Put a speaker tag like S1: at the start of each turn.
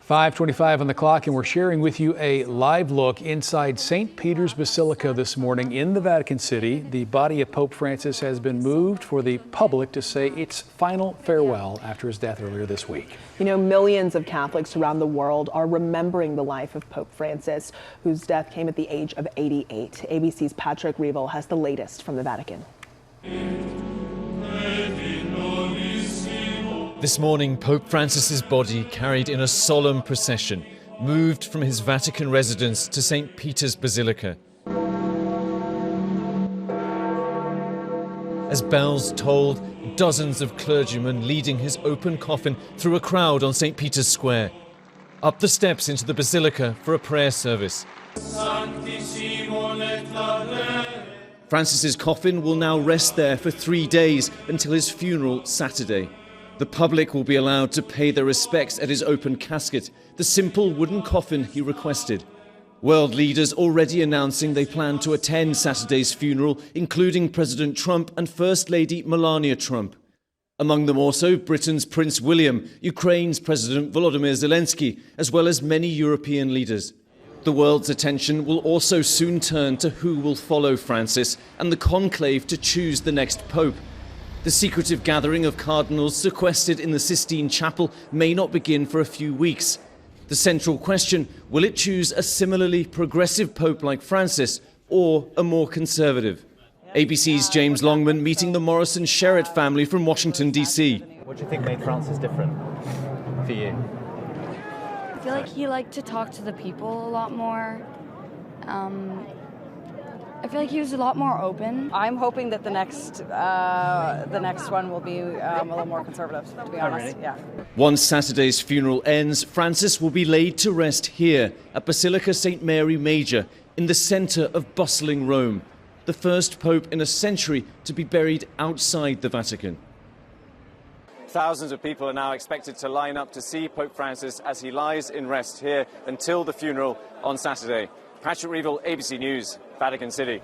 S1: 5:25 on the clock, and we're sharing with you a live look inside St. Peter's Basilica this morning in the Vatican City. The body of Pope Francis has been moved for the public to say its final farewell after his death earlier this week.
S2: You know, millions of Catholics around the world are remembering the life of Pope Francis, whose death came at the age of 88. ABC's Patrick Revel has the latest from the Vatican.
S3: This morning, Pope Francis's body carried in a solemn procession, moved from his Vatican residence to St. Peter's Basilica. As bells tolled, dozens of clergymen leading his open coffin through a crowd on St. Peter's Square, up the steps into the Basilica for a prayer service. Francis's coffin will now rest there for 3 days until his funeral Saturday. The public will be allowed to pay their respects at his open casket, the simple wooden coffin he requested. World leaders already announcing they plan to attend Saturday's funeral, including President Trump and First Lady Melania Trump. Among them also Britain's Prince William, Ukraine's President Volodymyr Zelensky, as well as many European leaders. The world's attention will also soon turn to who will follow Francis and the conclave to choose the next pope. The secretive gathering of cardinals sequestered in the Sistine Chapel may not begin for a few weeks. The central question, will it choose a similarly progressive pope like Francis or a more conservative? ABC's James Longman meeting the Morrison-Sherritt family from Washington, D.C.
S4: What do you think made Francis different for you?
S5: I feel like he liked to talk to the people a lot more. I feel like he was a lot more open.
S6: I'm hoping that the next one will be a little more conservative, to be honest.
S4: Really?
S6: Yeah.
S3: Once Saturday's funeral ends, Francis will be laid to rest here at Basilica St. Mary Major in the centre of bustling Rome, the first pope in a century to be buried outside the Vatican.
S7: Thousands of people are now expected to line up to see Pope Francis as he lies in rest here until the funeral on Saturday. Patrick Revel, ABC News, Vatican City.